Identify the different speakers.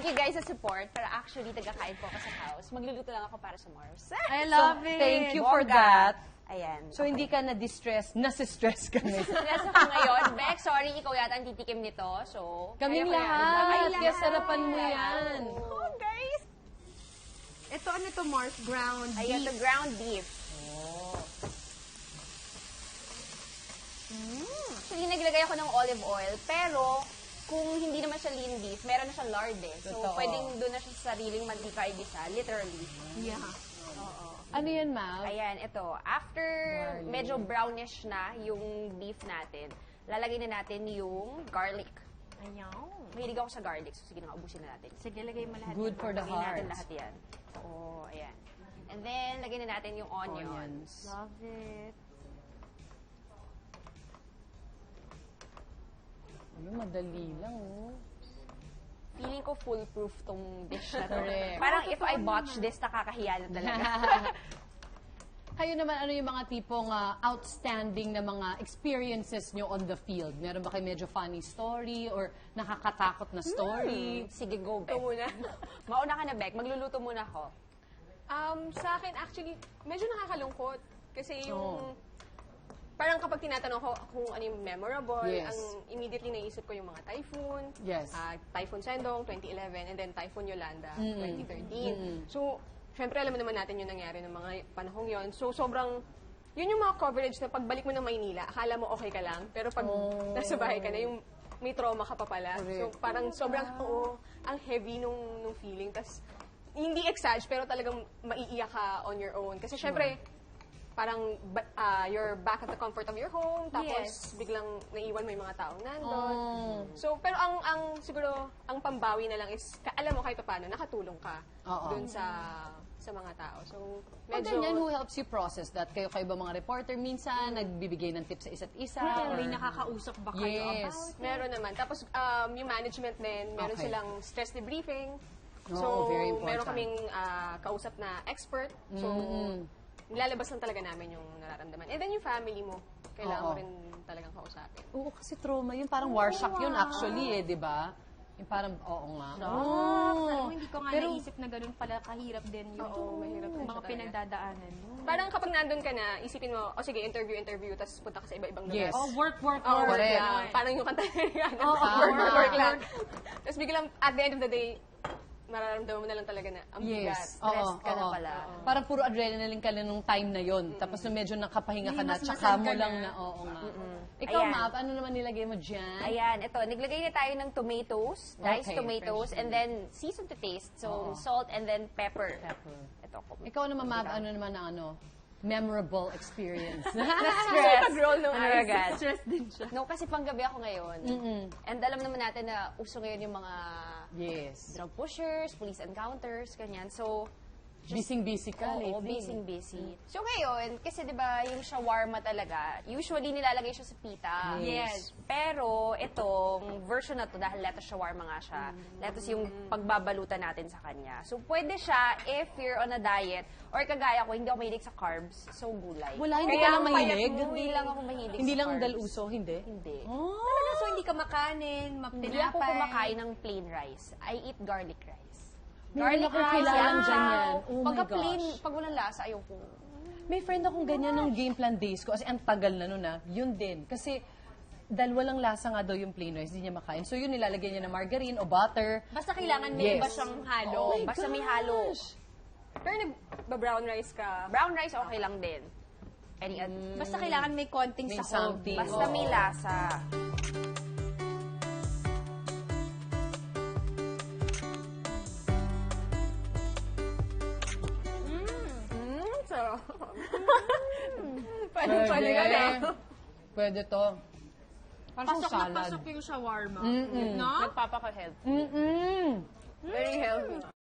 Speaker 1: Thank you guys sa support. Para actually, tagakain po ako sa house. Magluluto lang ako para sa Mars.
Speaker 2: I love it.
Speaker 3: Thank you for that.
Speaker 1: Ayan.
Speaker 3: So, hindi ka na-distress. Nasistress ka na.
Speaker 1: Nasa ko ngayon. Beck, sorry, ikaw yata ang titikim nito. So,
Speaker 3: Kaming
Speaker 1: kaya ko yan.
Speaker 3: lahat.
Speaker 1: Kaming
Speaker 3: Kaya sarapan mo yan.
Speaker 1: Oh, guys.
Speaker 2: Ito, ano to, Mars? Ground
Speaker 1: Ayan,
Speaker 2: beef.
Speaker 1: the ground beef. Actually, naglagay ako ng olive oil, pero kung hindi naman siya lean beef, meron na siya lard eh. So,
Speaker 3: Totoo.
Speaker 1: pwedeng doon na siya sa sariling mantika igisa, literally.
Speaker 2: Yeah.
Speaker 3: Ano yan, ma'am?
Speaker 1: Ayan, ito. After medyo brownish na yung beef natin, lalagay na natin yung garlic.
Speaker 2: Ayaw.
Speaker 1: Mahilig ako sa garlic, so sige na, ubusin na natin.
Speaker 2: Sige, lagay mo lahat.
Speaker 3: Good for the
Speaker 1: Lagay natin
Speaker 3: heart.
Speaker 1: lahat yan. Oo, ayan. And then, lagay na natin yung onions.
Speaker 2: Love it.
Speaker 3: Ayun, madali lang, oh.
Speaker 1: Feeling ko foolproof tong dish na to.
Speaker 3: Correct.
Speaker 1: Parang if I botch this, nakakahiya na talaga.
Speaker 3: Kayo naman, ano yung mga tipong outstanding na mga experiences nyo on the field? Meron ba kayo medyo funny story or nakakatakot na story?
Speaker 1: Sige, go, Beck.
Speaker 2: Ito muna.
Speaker 1: Mauna ka na, Beck. Magluluto muna ako.
Speaker 2: Sa akin, actually, medyo nakakalungkot. Kasi yung... Parang kapag tinatanong ko kung ano yung memorable,
Speaker 3: Yes.
Speaker 2: ang immediately naisip ko yung mga typhoon.
Speaker 3: Yes.
Speaker 2: Typhoon Sendong, 2011, and then Typhoon Yolanda, 2013. So, syempre alam mo naman natin yung nangyari ng mga panahong yon. So, sobrang, yun yung mga coverage na pagbalik mo ng Maynila, akala mo okay ka lang, pero pag nasa bahay ka na, yung may trauma ka pa pala. So, parang sobrang, ang heavy nung feeling. Tapos, hindi exage, pero talagang maiiyak ka on your own. Kasi syempre, parang you're back at the comfort of your home, tapos biglang naiwan mo yung mga taong nandun. So, pero ang siguro, ang pambawi na lang is, alam mo kahit paano, nakatulong ka dun sa mga tao. So, medyo...
Speaker 3: Ganyan, who helps you process that? Kayo ba mga reporter minsan, nagbibigay ng tips sa isa't isa?
Speaker 2: May nakakausap ba kayo
Speaker 3: Yes.
Speaker 2: about? Meron naman. Tapos, yung management din, meron
Speaker 3: Okay.
Speaker 2: silang stress debriefing.
Speaker 3: Oo, very important.
Speaker 2: meron kaming kausap na expert. So, nilalabas lang talaga namin yung nararamdaman. And then yung family mo, kailangan mo rin talagang kausapin.
Speaker 3: Oo, kasi trauma yun. Parang war shock yun actually di ba? Yung parang, oo nga.
Speaker 4: Alam mo, hindi ko nga naisip na ganun pala kahirap din yung
Speaker 2: mahirap din siya
Speaker 4: mga
Speaker 2: talaga.
Speaker 4: pinagdadaanan mo.
Speaker 2: Parang kapag nandun ka na, isipin mo, sige, interview, tapos punta ka sa iba-ibang lugar.
Speaker 3: Yes.
Speaker 4: Work.
Speaker 3: Correct.
Speaker 2: Parang yung kanta yan.
Speaker 3: tama.
Speaker 2: work lang. Tapos biglang, at the end of the day, mararamdaman mo na lang talaga na ang bigat.
Speaker 3: Yes.
Speaker 1: Stress ka na pala.
Speaker 3: Parang puro adrenaline ka lang nung time na yon. Tapos nung medyo nakapahinga ka na,
Speaker 4: mas
Speaker 3: tsaka
Speaker 4: masad
Speaker 3: mo
Speaker 4: ka
Speaker 3: lang
Speaker 4: na.
Speaker 3: na, oo nga. Ikaw,
Speaker 1: Ayan.
Speaker 3: Map, ano naman nilagay mo dyan?
Speaker 1: Ayan, ito. Naglagay na tayo ng tomatoes, diced
Speaker 3: Okay,
Speaker 1: tomatoes, and then season to taste. So, salt and then pepper. Ito.
Speaker 3: Ikaw naman, Map, ano naman ang memorable experience?
Speaker 1: Stress.
Speaker 2: Pag-roll ng
Speaker 1: Ano
Speaker 2: eyes.
Speaker 1: agad?
Speaker 4: Stress din siya.
Speaker 1: No, kasi panggabi ako ngayon. And alam naman natin na uso ngayon yung mga
Speaker 3: Yes.
Speaker 1: drug pushers, police encounters, ganyan. So,
Speaker 3: Busy-busy ka
Speaker 1: oo,
Speaker 3: lately.
Speaker 1: busy. So ngayon, kasi 'di ba, yung shawarma talaga, usually nilalagay siya sa pita.
Speaker 4: Yes.
Speaker 1: Pero itong version na to, dahil lettuce shawarma nga siya, lettuce yung pagbabalutan natin sa kanya. So pwede siya if you're on a diet, or kagaya ko, hindi ako mahilig sa carbs, so gulay.
Speaker 3: Wala, hindi
Speaker 1: Kaya
Speaker 3: ka lang
Speaker 1: ang payat
Speaker 3: mahilig?
Speaker 1: mo, Hindi lang ako mahilig
Speaker 3: Hindi
Speaker 1: sa
Speaker 3: lang
Speaker 1: carbs.
Speaker 3: dal-uso, hindi?
Speaker 1: Hindi.
Speaker 3: Oh.
Speaker 4: So, hindi ka makanin,
Speaker 1: Hindi ako kumakain ng plain rice. I eat garlic rice.
Speaker 3: Meron akong kilalang
Speaker 1: yan.
Speaker 3: ganyan. Oh my
Speaker 1: Pagka
Speaker 3: gosh.
Speaker 1: plain, pag walang lasa, ayoko.
Speaker 3: May friend akong ganyan nung game plan days ko. Kasi ang tagal na nun yun din. Kasi dahil walang lasa nga daw yung plain rice, hindi niya makain. So yun, nilalagyan niya ng margarine o butter.
Speaker 4: Basta kailangan may
Speaker 3: Yes.
Speaker 4: iba siyang halo.
Speaker 1: Oo, basta may halo.
Speaker 2: Pero nag-brown rice ka.
Speaker 1: Brown rice, okay lang din. Any
Speaker 4: Basta kailangan may konting
Speaker 3: May
Speaker 4: sahog.
Speaker 3: something.
Speaker 1: Basta may lasa.
Speaker 2: So,
Speaker 3: Pwede. Pwede to. Parang
Speaker 4: Pasok na
Speaker 3: salad.
Speaker 4: pasok yung shawarma. No?
Speaker 1: Nagpapaka-health.
Speaker 3: Mm-mm.
Speaker 2: very healthy.